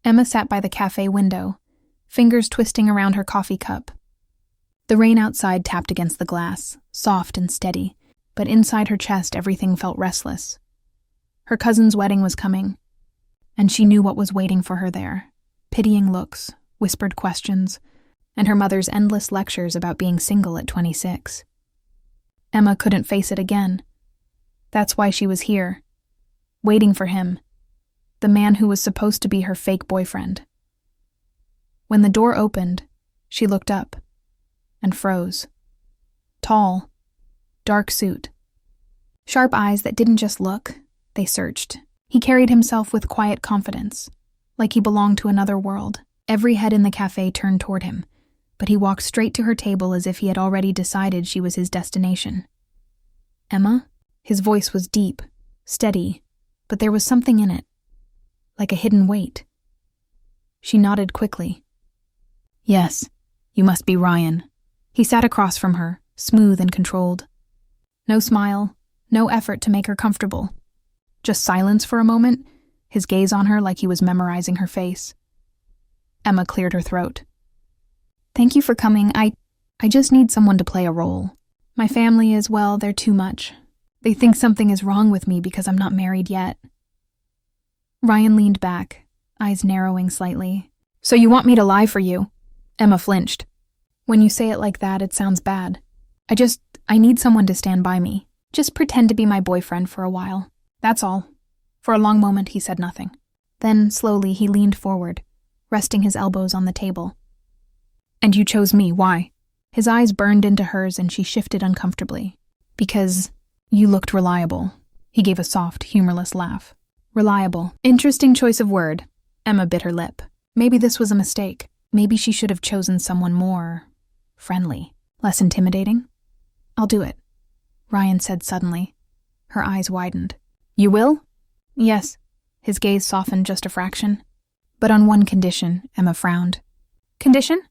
Emma sat by the cafe window, fingers twisting around her coffee cup. The rain outside tapped against the glass, soft and steady, but inside her chest everything felt restless. Her cousin's wedding was coming, and she knew what was waiting for her there. Pitying looks, whispered questions, and her mother's endless lectures about being single at 26. Emma couldn't face it again. That's why she was here, waiting for him, the man who was supposed to be her fake boyfriend. When the door opened, she looked up and froze. Tall, dark suit. Sharp eyes that didn't just look, they searched. He carried himself with quiet confidence, like he belonged to another world. Every head in the cafe turned toward him, but he walked straight to her table as if he had already decided she was his destination. Emma? His voice was deep, steady, but there was something in it, like a hidden weight. She nodded quickly. Yes, you must be Ryan. He sat across from her, smooth and controlled. No smile, no effort to make her comfortable. Just silence for a moment, his gaze on her like he was memorizing her face. Emma cleared her throat. Thank you for coming. I just need someone to play a role. My family as well, they're too much. They think something is wrong with me because I'm not married yet. Ryan leaned back, eyes narrowing slightly. So you want me to lie for you? Emma flinched. When you say it like that, it sounds bad. I need someone to stand by me. Just pretend to be my boyfriend for a while. That's all. For a long moment, he said nothing. Then, slowly, he leaned forward, resting his elbows on the table. And you chose me, why? His eyes burned into hers and she shifted uncomfortably. Because you looked reliable. He gave a soft, humorless laugh. Reliable. Interesting choice of word. Emma bit her lip. Maybe this was a mistake. Maybe she should have chosen someone more friendly, less intimidating. I'll do it, Ryan said suddenly. Her eyes widened. You will? Yes. His gaze softened just a fraction. But on one condition, Emma frowned. Condition?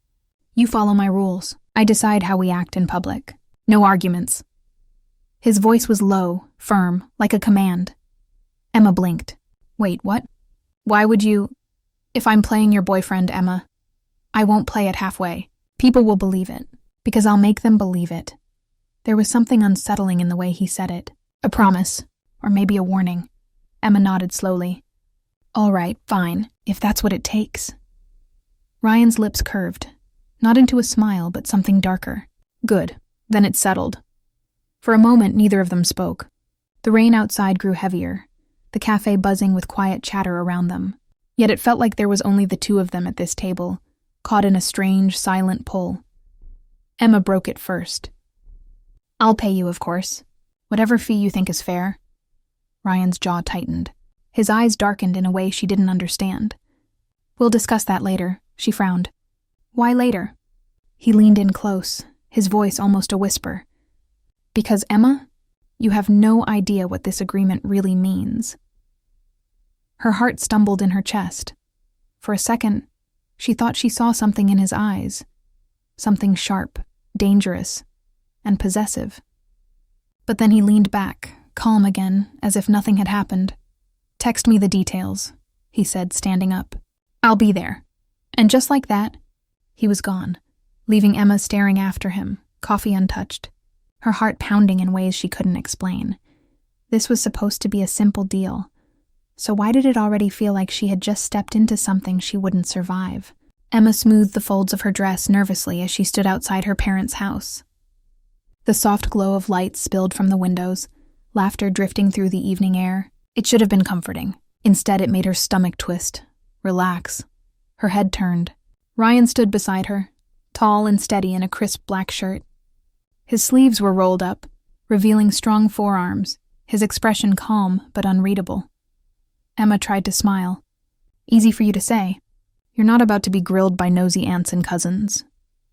You follow my rules. I decide how we act in public. No arguments. His voice was low, firm, like a command. Emma blinked. Wait, what? Why would you... If I'm playing your boyfriend, Emma, I won't play it halfway. People will believe it, because I'll make them believe it. There was something unsettling in the way he said it. A promise, or maybe a warning. Emma nodded slowly. All right, fine, if that's what it takes. Ryan's lips curved, not into a smile, but something darker. Good, then it settled. For a moment, neither of them spoke. The rain outside grew heavier, the cafe buzzing with quiet chatter around them. Yet it felt like there was only the two of them at this table, caught in a strange, silent pull. Emma broke it first. I'll pay you, of course. Whatever fee you think is fair. Ryan's jaw tightened. His eyes darkened in a way she didn't understand. We'll discuss that later, she frowned. Why later? He leaned in close, his voice almost a whisper. Because, Emma, you have no idea what this agreement really means. Her heart stumbled in her chest. For a second, she thought she saw something in his eyes. Something sharp, dangerous, and possessive. But then he leaned back, calm again, as if nothing had happened. Text me the details, he said, standing up. I'll be there. And just like that, he was gone, leaving Emma staring after him, coffee untouched, her heart pounding in ways she couldn't explain. This was supposed to be a simple deal. So why did it already feel like she had just stepped into something she wouldn't survive? Emma smoothed the folds of her dress nervously as she stood outside her parents' house. The soft glow of light spilled from the windows, laughter drifting through the evening air. It should have been comforting. Instead, it made her stomach twist, relax. Her head turned. Ryan stood beside her, tall and steady in a crisp black shirt. His sleeves were rolled up, revealing strong forearms, his expression calm but unreadable. Emma tried to smile. Easy for you to say. You're not about to be grilled by nosy aunts and cousins.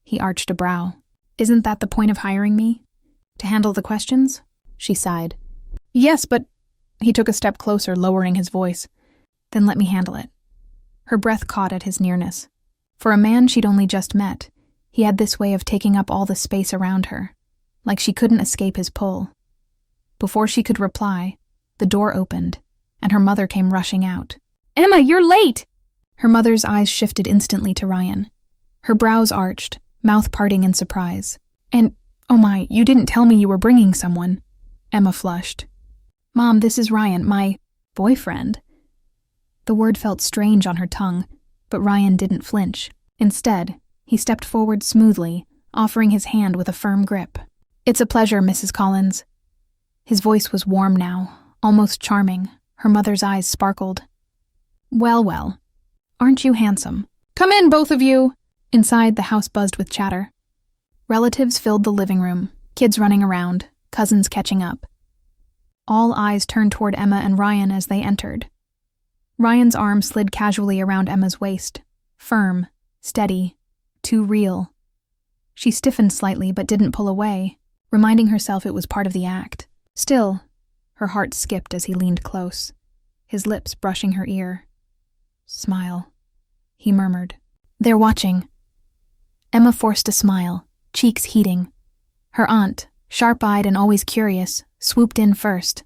He arched a brow. Isn't that the point of hiring me? To handle the questions? She sighed. Yes, but... He took a step closer, lowering his voice. Then let me handle it. Her breath caught at his nearness. For a man she'd only just met, he had this way of taking up all the space around her, like she couldn't escape his pull. Before she could reply, the door opened, and her mother came rushing out. Emma, you're late! Her mother's eyes shifted instantly to Ryan. Her brows arched, mouth parting in surprise. And, oh my, you didn't tell me you were bringing someone. Emma flushed. Mom, this is Ryan, my boyfriend. The word felt strange on her tongue, but Ryan didn't flinch. Instead, he stepped forward smoothly, offering his hand with a firm grip. It's a pleasure, Mrs. Collins. His voice was warm now, almost charming. Her mother's eyes sparkled. Well, well. Aren't you handsome? Come in, both of you! Inside, the house buzzed with chatter. Relatives filled the living room, kids running around, cousins catching up. All eyes turned toward Emma and Ryan as they entered. Ryan's arm slid casually around Emma's waist, firm, steady, too real. She stiffened slightly but didn't pull away, reminding herself it was part of the act. Still, her heart skipped as he leaned close, his lips brushing her ear. Smile, he murmured. They're watching. Emma forced a smile, cheeks heating. Her aunt, sharp-eyed and always curious, swooped in first.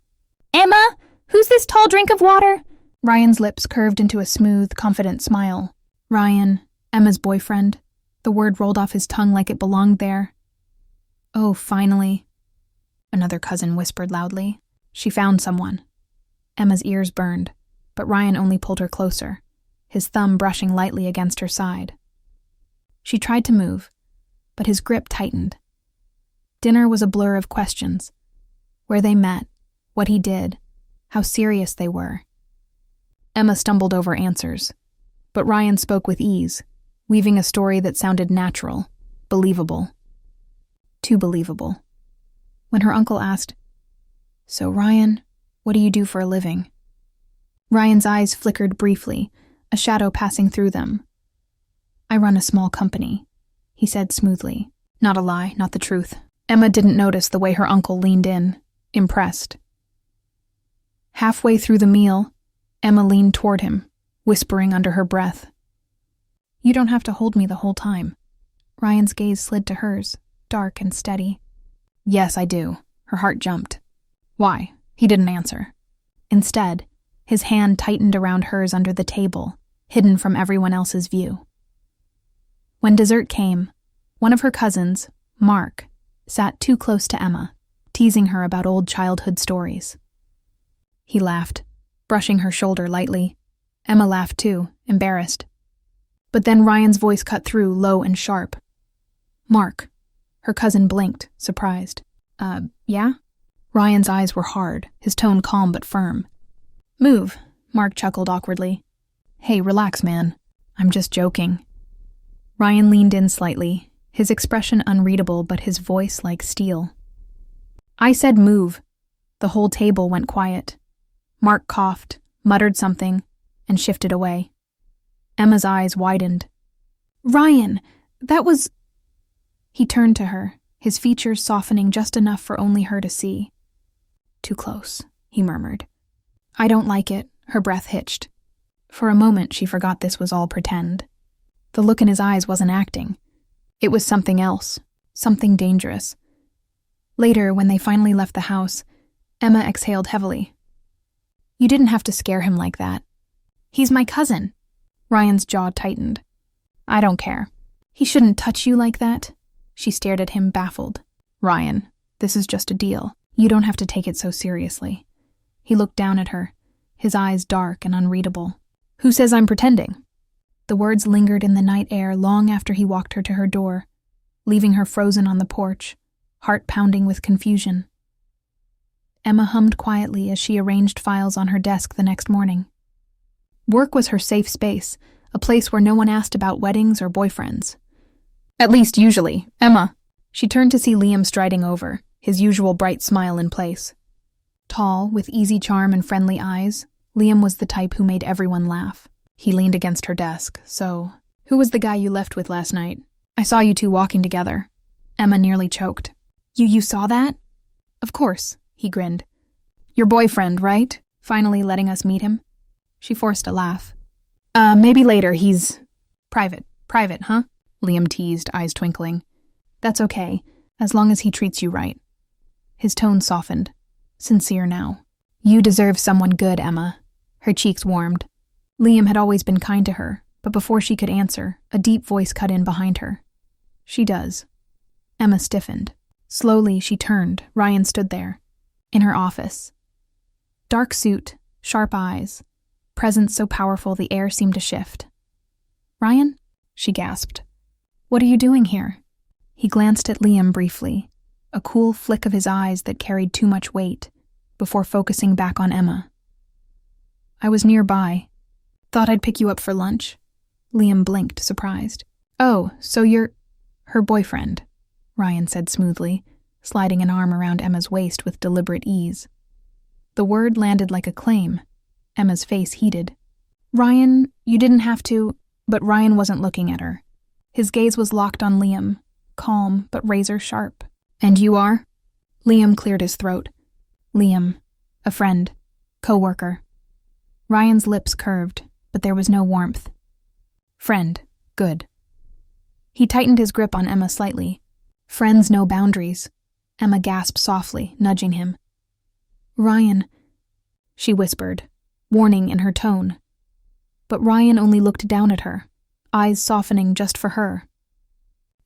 Emma, who's this tall drink of water? Ryan's lips curved into a smooth, confident smile. Ryan, Emma's boyfriend. The word rolled off his tongue like it belonged there. Oh, finally. Another cousin whispered loudly. She found someone. Emma's ears burned, but Ryan only pulled her closer, his thumb brushing lightly against her side. She tried to move, but his grip tightened. Dinner was a blur of questions. Where they met, what he did, how serious they were. Emma stumbled over answers, but Ryan spoke with ease, weaving a story that sounded natural, believable. Too believable. When her uncle asked, So, Ryan, what do you do for a living? Ryan's eyes flickered briefly, a shadow passing through them. I run a small company, he said smoothly. Not a lie, not the truth. Emma didn't notice the way her uncle leaned in, impressed. Halfway through the meal, Emma leaned toward him, whispering under her breath. You don't have to hold me the whole time. Ryan's gaze slid to hers, dark and steady. Yes, I do. Her heart jumped. Why? He didn't answer. Instead, his hand tightened around hers under the table, hidden from everyone else's view. When dessert came, one of her cousins, Mark, sat too close to Emma, teasing her about old childhood stories. He laughed, brushing her shoulder lightly. Emma laughed too, embarrassed. But then Ryan's voice cut through, low and sharp. Mark. Her cousin blinked, surprised. Yeah? Ryan's eyes were hard, his tone calm but firm. Move, Mark chuckled awkwardly. Hey, relax, man. I'm just joking. Ryan leaned in slightly, his expression unreadable but his voice like steel. I said move. The whole table went quiet. Mark coughed, muttered something, and shifted away. Emma's eyes widened. Ryan, that was... He turned to her, his features softening just enough for only her to see. Too close, he murmured. I don't like it, her breath hitched. For a moment she forgot this was all pretend. The look in his eyes wasn't acting. It was something else, something dangerous. Later, when they finally left the house, Emma exhaled heavily. You didn't have to scare him like that. He's my cousin. Ryan's jaw tightened. I don't care. He shouldn't touch you like that. She stared at him, baffled. Ryan, this is just a deal. You don't have to take it so seriously. He looked down at her, his eyes dark and unreadable. Who says I'm pretending? The words lingered in the night air long after he walked her to her door, leaving her frozen on the porch, heart pounding with confusion. Emma hummed quietly as she arranged files on her desk the next morning. Work was her safe space, a place where no one asked about weddings or boyfriends. At least usually. Emma. She turned to see Liam striding over, his usual bright smile in place. Tall, with easy charm and friendly eyes, Liam was the type who made everyone laugh. He leaned against her desk. So, who was the guy you left with last night? I saw you two walking together. Emma nearly choked. You saw that? Of course, he grinned. Your boyfriend, right? Finally letting us meet him? She forced a laugh. Maybe later, he's... Private, huh? Liam teased, eyes twinkling. That's okay, as long as he treats you right. His tone softened. Sincere now. You deserve someone good, Emma. Her cheeks warmed. Liam had always been kind to her, But before she could answer, a deep voice cut in behind her. She does. Emma stiffened. Slowly, she turned. Ryan stood there, in her office. Dark suit, sharp eyes, presence so powerful the air seemed to shift. Ryan? She gasped. What are you doing here? He glanced at Liam briefly, a cool flick of his eyes that carried too much weight, before focusing back on Emma. I was nearby. Thought I'd pick you up for lunch. Liam blinked, surprised. Oh, so you're her boyfriend, Ryan said smoothly, sliding an arm around Emma's waist with deliberate ease. The word landed like a claim. Emma's face heated. Ryan, you didn't have to, but Ryan wasn't looking at her. His gaze was locked on Liam, calm but razor sharp. And you are? Liam cleared his throat. Liam, a friend, co-worker. Ryan's lips curved, but there was no warmth. Friend, good. He tightened his grip on Emma slightly. Friends know boundaries. Emma gasped softly, nudging him. Ryan, she whispered, warning in her tone. But Ryan only looked down at her, eyes softening just for her.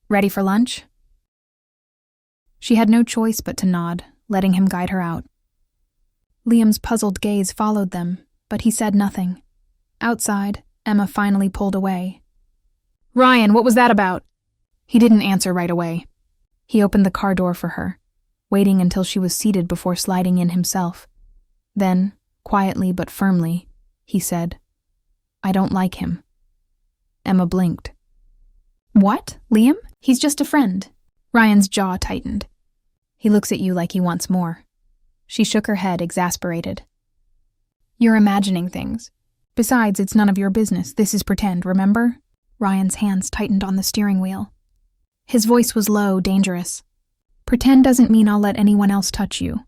Ready for lunch? She had no choice but to nod, letting him guide her out. Liam's puzzled gaze followed them, but he said nothing. Outside, Emma finally pulled away. Ryan, what was that about? He didn't answer right away. He opened the car door for her, waiting until she was seated before sliding in himself. Then, quietly but firmly, he said, I don't like him. Emma blinked. What, Liam? He's just a friend. Ryan's jaw tightened. He looks at you like he wants more. She shook her head, exasperated. You're imagining things. Besides, it's none of your business. This is pretend, remember? Ryan's hands tightened on the steering wheel. His voice was low, dangerous. Pretend doesn't mean I'll let anyone else touch you.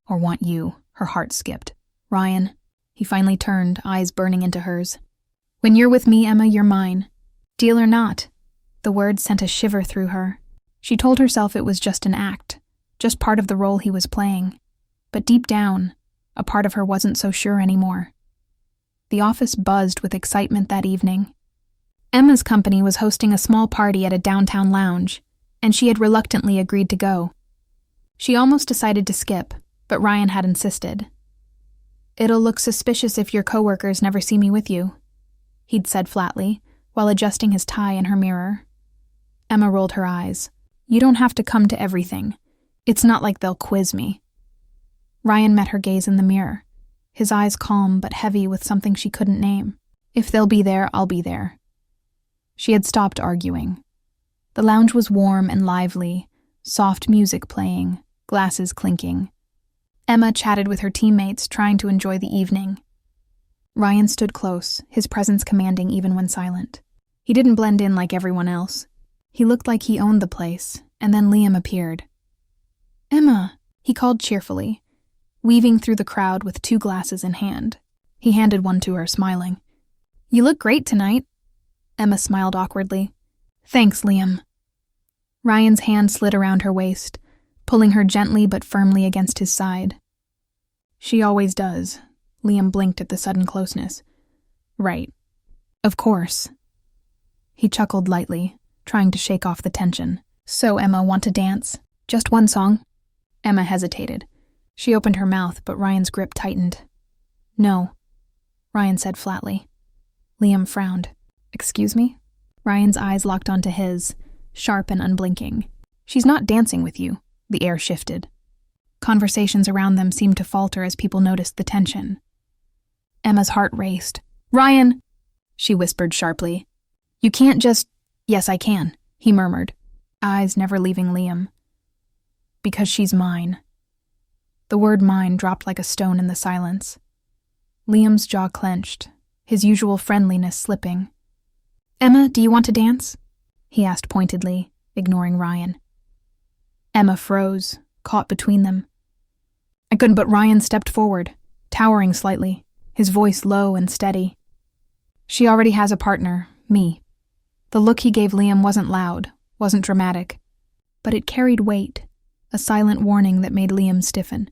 Or want you. Her heart skipped. Ryan. He finally turned, eyes burning into hers. When you're with me, Emma, you're mine. Deal or not. The words sent a shiver through her. She told herself it was just an act, just part of the role he was playing. But deep down, a part of her wasn't so sure anymore. The office buzzed with excitement that evening. Emma's company was hosting a small party at a downtown lounge, and she had reluctantly agreed to go. She almost decided to skip, but Ryan had insisted. It'll look suspicious if your coworkers never see me with you, he'd said flatly, while adjusting his tie in her mirror. Emma rolled her eyes. You don't have to come to everything. It's not like they'll quiz me. Ryan met her gaze in the mirror, his eyes calm but heavy with something she couldn't name. If they'll be there, I'll be there. She had stopped arguing. The lounge was warm and lively, soft music playing, glasses clinking. Emma chatted with her teammates, trying to enjoy the evening. Ryan stood close, his presence commanding even when silent. He didn't blend in like everyone else. He looked like he owned the place, and then Liam appeared. Emma, he called cheerfully, weaving through the crowd with 2 glasses in hand. He handed one to her, smiling. You look great tonight. Emma smiled awkwardly. Thanks, Liam. Ryan's hand slid around her waist, pulling her gently but firmly against his side. She always does. Liam blinked at the sudden closeness. Right. Of course. He chuckled lightly, trying to shake off the tension. So, Emma, want to dance? Just one song? Emma hesitated. She opened her mouth, but Ryan's grip tightened. No, Ryan said flatly. Liam frowned. Excuse me? Ryan's eyes locked onto his, sharp and unblinking. She's not dancing with you. The air shifted. Conversations around them seemed to falter as people noticed the tension. Emma's heart raced. Ryan, she whispered sharply. You can't just... Yes, I can, he murmured, eyes never leaving Liam. Because she's mine. The word mine dropped like a stone in the silence. Liam's jaw clenched, his usual friendliness slipping. Emma, do you want to dance? He asked pointedly, ignoring Ryan. Emma froze, caught between them. I couldn't, but Ryan stepped forward, towering slightly, his voice low and steady. She already has a partner, me. The look he gave Liam wasn't loud, wasn't dramatic, but it carried weight, a silent warning that made Liam stiffen.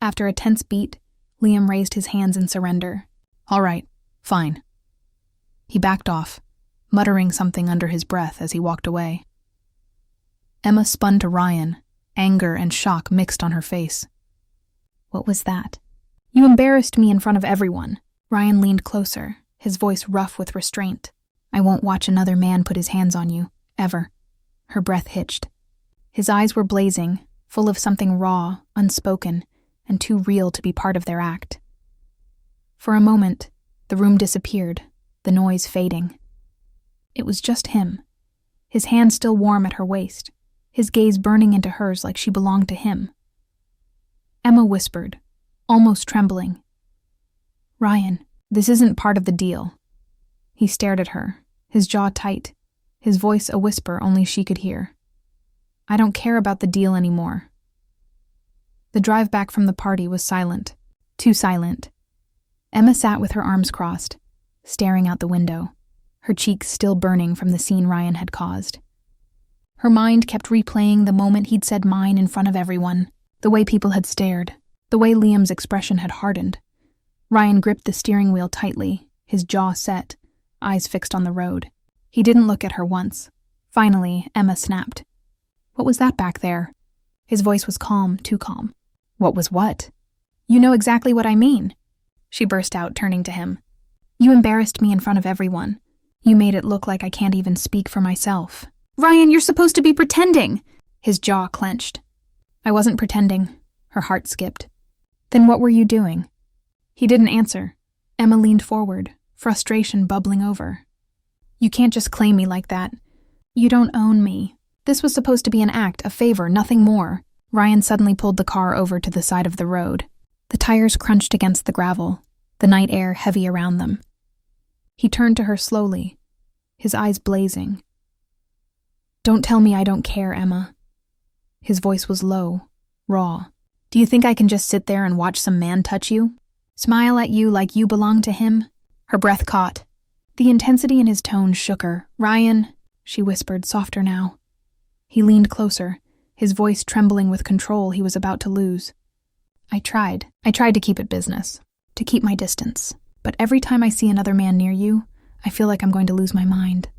After a tense beat, Liam raised his hands in surrender. All right, fine. He backed off, muttering something under his breath as he walked away. Emma spun to Ryan, anger and shock mixed on her face. "What was that?" "You embarrassed me in front of everyone." Ryan leaned closer, his voice rough with restraint. "I won't watch another man put his hands on you, ever." Her breath hitched. His eyes were blazing, full of something raw, unspoken, and too real to be part of their act. For a moment, the room disappeared, the noise fading. It was just him, his hand still warm at her waist, his gaze burning into hers like she belonged to him. Emma whispered, almost trembling, "Ryan, this isn't part of the deal." He stared at her, his jaw tight, his voice a whisper only she could hear. "I don't care about the deal anymore." The drive back from the party was silent, too silent. Emma sat with her arms crossed, staring out the window, her cheeks still burning from the scene Ryan had caused. Her mind kept replaying the moment he'd said mine in front of everyone, the way people had stared, the way Liam's expression had hardened. Ryan gripped the steering wheel tightly, his jaw set, eyes fixed on the road. He didn't look at her once. Finally, Emma snapped. "What was that back there?" His voice was calm, too calm. "What was what?" "You know exactly what I mean," she burst out, turning to him. "You embarrassed me in front of everyone. You made it look like I can't even speak for myself." "Ryan, you're supposed to be pretending!" His jaw clenched. "I wasn't pretending." Her heart skipped. "Then what were you doing?" He didn't answer. Emma leaned forward, frustration bubbling over. "You can't just claim me like that. You don't own me. This was supposed to be an act, a favor, nothing more." Ryan suddenly pulled the car over to the side of the road. The tires crunched against the gravel, the night air heavy around them. He turned to her slowly, his eyes blazing. "Don't tell me I don't care, Emma." His voice was low, raw. "Do you think I can just sit there and watch some man touch you? Smile at you like you belong to him?" Her breath caught. The intensity in his tone shook her. "Ryan," she whispered, softer now. He leaned closer, his voice trembling with control he was about to lose. I tried to keep it business, to keep my distance. But every time I see another man near you, I feel like I'm going to lose my mind."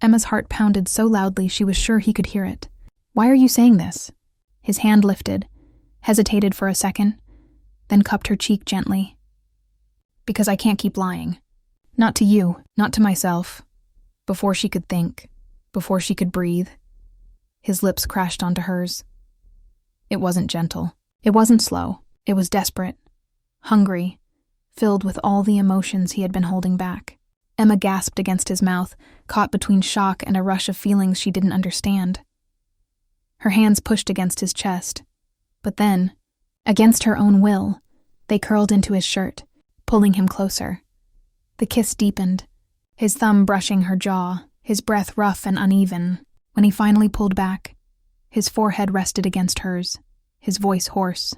Emma's heart pounded so loudly she was sure he could hear it. "Why are you saying this?" His hand lifted, hesitated for a second, then cupped her cheek gently. "Because I can't keep lying. Not to you, not to myself." Before she could think, before she could breathe, his lips crashed onto hers. It wasn't gentle. It wasn't slow. It was desperate, hungry, filled with all the emotions he had been holding back. Emma gasped against his mouth, caught between shock and a rush of feelings she didn't understand. Her hands pushed against his chest, but then, against her own will, they curled into his shirt, pulling him closer. The kiss deepened, his thumb brushing her jaw, his breath rough and uneven. When he finally pulled back, his forehead rested against hers, his voice hoarse.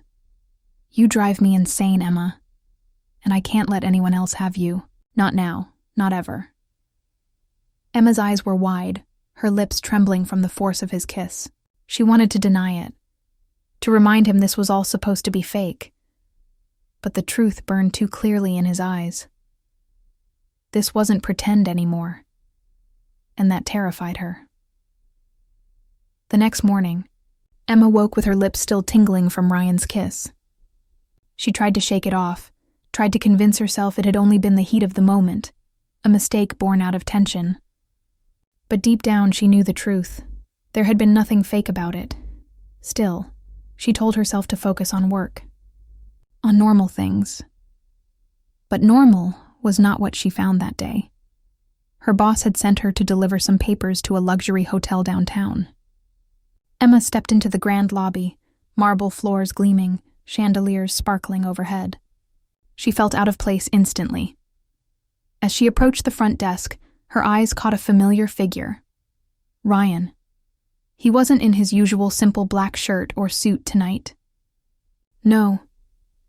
"You drive me insane, Emma. And I can't let anyone else have you. Not now, not ever." Emma's eyes were wide, her lips trembling from the force of his kiss. She wanted to deny it, to remind him this was all supposed to be fake. But the truth burned too clearly in his eyes. This wasn't pretend anymore, and that terrified her. The next morning, Emma woke with her lips still tingling from Ryan's kiss. She tried to shake it off, tried to convince herself it had only been the heat of the moment, a mistake born out of tension. But deep down she knew the truth. There had been nothing fake about it. Still, she told herself to focus on work, on normal things. But normal was not what she found that day. Her boss had sent her to deliver some papers to a luxury hotel downtown. Emma stepped into the grand lobby, marble floors gleaming, chandeliers sparkling overhead. She felt out of place instantly. As she approached the front desk, her eyes caught a familiar figure. Ryan. He wasn't in his usual simple black shirt or suit tonight. No,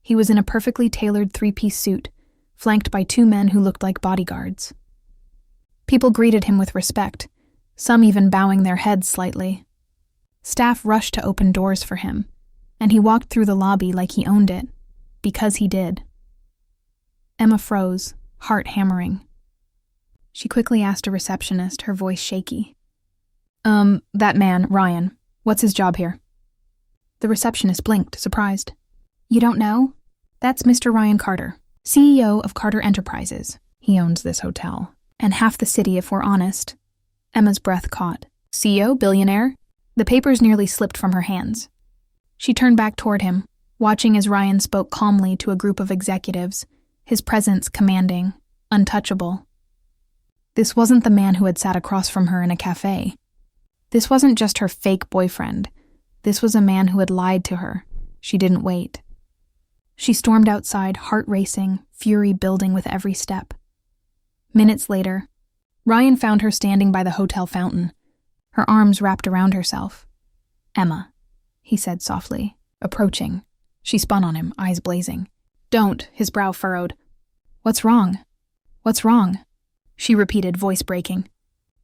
he was in a perfectly tailored three-piece suit, flanked by two men who looked like bodyguards. People greeted him with respect, some even bowing their heads slightly. Staff rushed to open doors for him, and he walked through the lobby like he owned it, because he did. Emma froze, heart hammering. She quickly asked a receptionist, her voice shaky. That man, Ryan. What's his job here?" The receptionist blinked, surprised. "You don't know? That's Mr. Ryan Carter, CEO of Carter Enterprises. He owns this hotel. And half the city, if we're honest." Emma's breath caught. "CEO? Billionaire?" The papers nearly slipped from her hands. She turned back toward him, watching as Ryan spoke calmly to a group of executives, his presence commanding, untouchable. This wasn't the man who had sat across from her in a cafe. This wasn't just her fake boyfriend. This was a man who had lied to her. She didn't wait. She stormed outside, heart racing, fury building with every step. Minutes later, Ryan found her standing by the hotel fountain, her arms wrapped around herself. "Emma," he said softly, approaching. She spun on him, eyes blazing. "Don't," his brow furrowed. "What's wrong? What's wrong?" she repeated, voice breaking.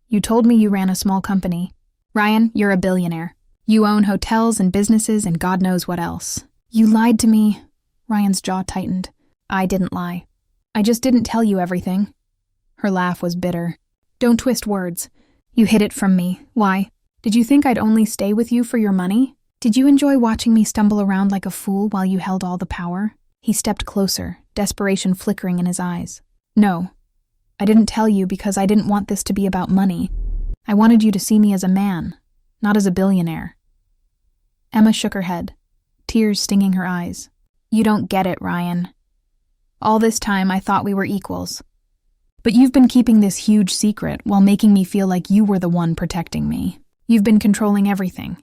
"You told me you ran a small company. Ryan, you're a billionaire. You own hotels and businesses and God knows what else. You lied to me." Ryan's jaw tightened. "I didn't lie. I just didn't tell you everything." Her laugh was bitter. "Don't twist words. You hid it from me. Why? Did you think I'd only stay with you for your money? Did you enjoy watching me stumble around like a fool while you held all the power?" He stepped closer, desperation flickering in his eyes. "No. I didn't tell you because I didn't want this to be about money. I wanted you to see me as a man, not as a billionaire." Emma shook her head, tears stinging her eyes. "You don't get it, Ryan. All this time I thought we were equals. But you've been keeping this huge secret while making me feel like you were the one protecting me. You've been controlling everything."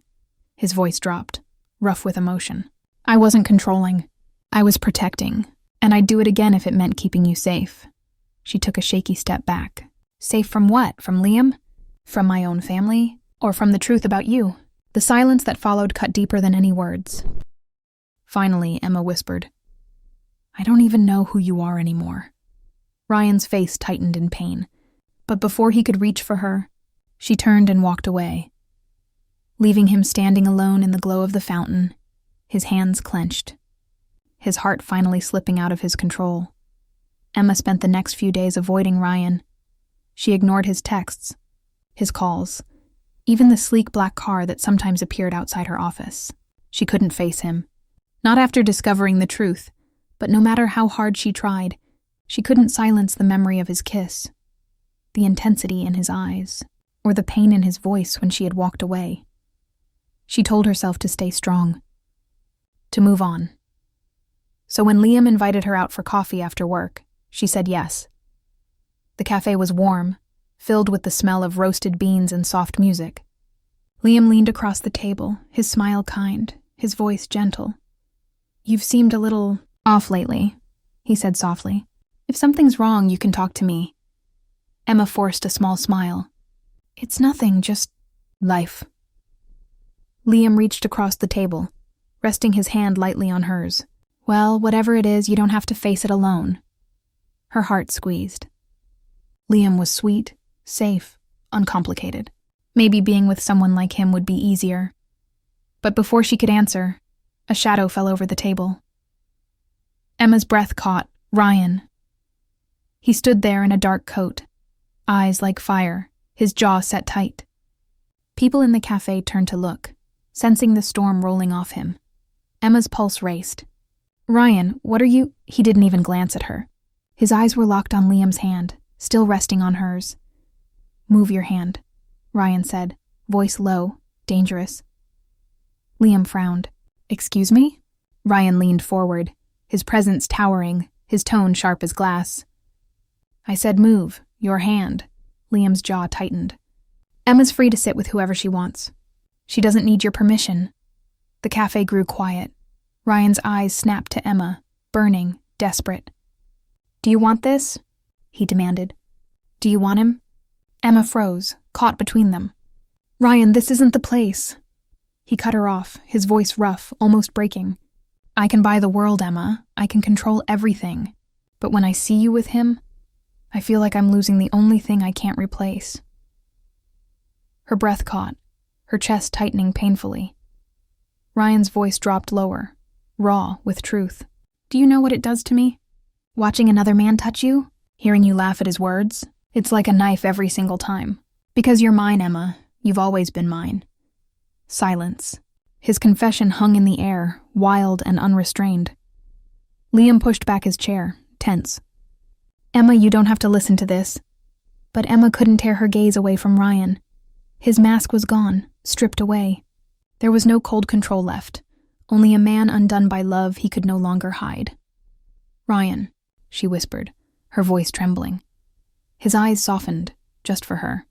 His voice dropped, rough with emotion. "I wasn't controlling. I was protecting, and I'd do it again if it meant keeping you safe." She took a shaky step back. "Safe from what? From Liam? From my own family? Or from the truth about you?" The silence that followed cut deeper than any words. Finally, Emma whispered, "I don't even know who you are anymore." Ryan's face tightened in pain, but before he could reach for her, she turned and walked away, leaving him standing alone in the glow of the fountain, his hands clenched, his heart finally slipping out of his control. Emma spent the next few days avoiding Ryan. She ignored his texts, his calls, even the sleek black car that sometimes appeared outside her office. She couldn't face him. Not after discovering the truth, but no matter how hard she tried, she couldn't silence the memory of his kiss, the intensity in his eyes, or the pain in his voice when she had walked away. She told herself to stay strong, to move on. So when Liam invited her out for coffee after work, she said yes. The cafe was warm, filled with the smell of roasted beans and soft music. Liam leaned across the table, his smile kind, his voice gentle. "You've seemed a little off lately," he said softly. "If something's wrong, you can talk to me." Emma forced a small smile. "It's nothing, just life." Liam reached across the table, resting his hand lightly on hers. "Well, whatever it is, you don't have to face it alone." Her heart squeezed. Liam was sweet, safe, uncomplicated. Maybe being with someone like him would be easier. But before she could answer, a shadow fell over the table. Emma's breath caught. Ryan. He stood there in a dark coat, eyes like fire, his jaw set tight. People in the cafe turned to look, sensing the storm rolling off him. Emma's pulse raced. "Ryan, what are you—" He didn't even glance at her. His eyes were locked on Liam's hand, still resting on hers. "Move your hand," Ryan said, voice low, dangerous. Liam frowned. "Excuse me?" Ryan leaned forward, his presence towering, his tone sharp as glass. "I said move, your hand." Liam's jaw tightened. "Emma's free to sit with whoever she wants. She doesn't need your permission." The cafe grew quiet. Ryan's eyes snapped to Emma, burning, desperate. "Do you want this?" he demanded. "Do you want him?" Emma froze, caught between them. "Ryan, this isn't the place." He cut her off, his voice rough, almost breaking. "I can buy the world, Emma. I can control everything. But when I see you with him, I feel like I'm losing the only thing I can't replace." Her breath caught, her chest tightening painfully. Ryan's voice dropped lower, raw with truth. "Do you know what it does to me? Watching another man touch you? Hearing you laugh at his words? It's like a knife every single time. Because you're mine, Emma. You've always been mine. Silence. His confession hung in the air, wild and unrestrained. Liam pushed back his chair, tense. Emma, you don't have to listen to this. But Emma couldn't tear her gaze away from Ryan. His mask was gone, stripped away. There was no cold control left, only a man undone by love he could no longer hide. Ryan, she whispered, her voice trembling. His eyes softened, just for her.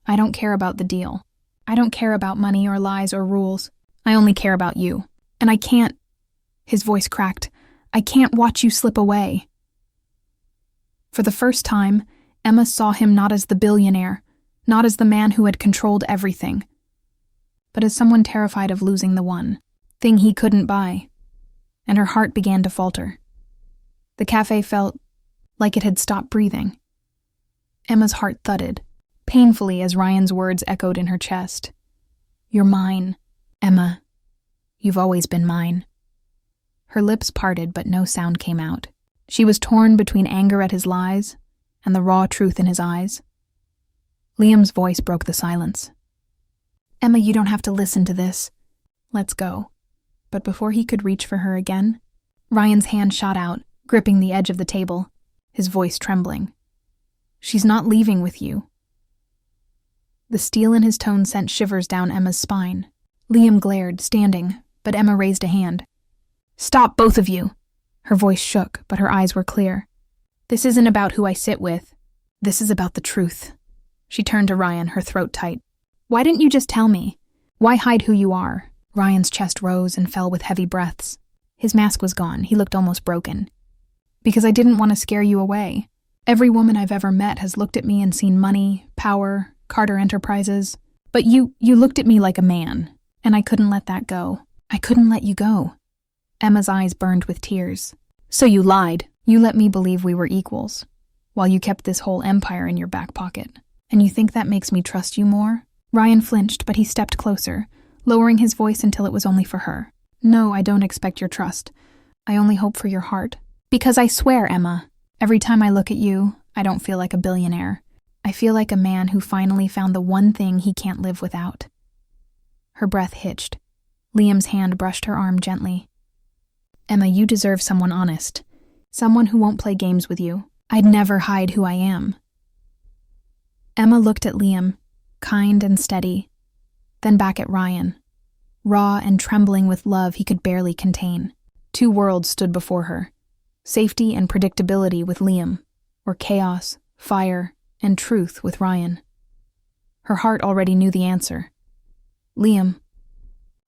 I don't care about the deal. I don't care about money or lies or rules. I only care about you. And I can't— His voice cracked. I can't watch you slip away. For the first time, Emma saw him not as the billionaire, not as the man who had controlled everything, but as someone terrified of losing the one thing he couldn't buy. And her heart began to falter. The cafe felt like it had stopped breathing. Emma's heart thudded, painfully as Ryan's words echoed in her chest. You're mine, Emma. You've always been mine. Her lips parted, but no sound came out. She was torn between anger at his lies and the raw truth in his eyes. Liam's voice broke the silence. Emma, you don't have to listen to this. Let's go. But before he could reach for her again, Ryan's hand shot out, gripping the edge of the table, his voice trembling. She's not leaving with you. The steel in his tone sent shivers down Emma's spine. Liam glared, standing, but Emma raised a hand. Stop, both of you! Her voice shook, but her eyes were clear. This isn't about who I sit with. This is about the truth. She turned to Ryan, her throat tight. Why didn't you just tell me? Why hide who you are? Ryan's chest rose and fell with heavy breaths. His mask was gone. He looked almost broken. Because I didn't want to scare you away. Every woman I've ever met has looked at me and seen money, power, Carter Enterprises. But you looked at me like a man, and I couldn't let that go. I couldn't let you go. Emma's eyes burned with tears. So you lied. You let me believe we were equals, while you kept this whole empire in your back pocket. And you think that makes me trust you more? Ryan flinched, but he stepped closer, lowering his voice until it was only for her. No, I don't expect your trust. I only hope for your heart. Because I swear, Emma, every time I look at you, I don't feel like a billionaire. I feel like a man who finally found the one thing he can't live without. Her breath hitched. Liam's hand brushed her arm gently. Emma, you deserve someone honest. Someone who won't play games with you. I'd never hide who I am. Emma looked at Liam, kind and steady, then back at Ryan, raw and trembling with love he could barely contain. Two worlds stood before her. Safety and predictability with Liam, or chaos, fire, and truth with Ryan. Her heart already knew the answer. Liam,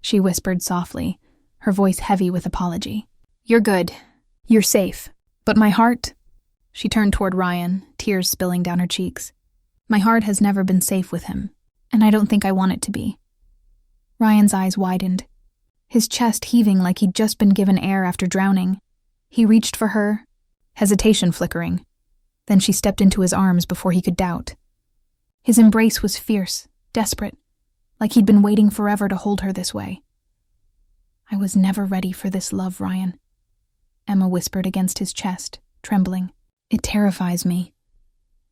she whispered softly, her voice heavy with apology. You're good. You're safe. But my heart— She turned toward Ryan, tears spilling down her cheeks. My heart has never been safe with him, and I don't think I want it to be. Ryan's eyes widened, his chest heaving like he'd just been given air after drowning. He reached for her, hesitation flickering. Then she stepped into his arms before he could doubt. His embrace was fierce, desperate, like he'd been waiting forever to hold her this way. I was never ready for this love, Ryan, Emma whispered against his chest, trembling. It terrifies me.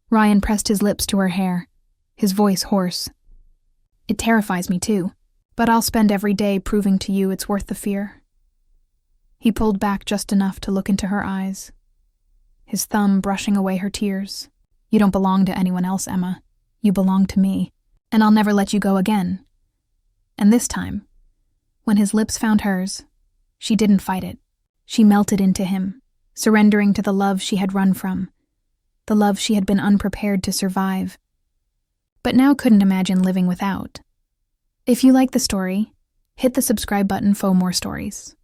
Ryan pressed his lips to her hair, his voice hoarse. It terrifies me too, but I'll spend every day proving to you it's worth the fear. He pulled back just enough to look into her eyes, his thumb brushing away her tears. You don't belong to anyone else, Emma. You belong to me, and I'll never let you go again. And this time, when his lips found hers, she didn't fight it. She melted into him, surrendering to the love she had run from, the love she had been unprepared to survive, but now couldn't imagine living without. If you like the story, hit the subscribe button for more stories.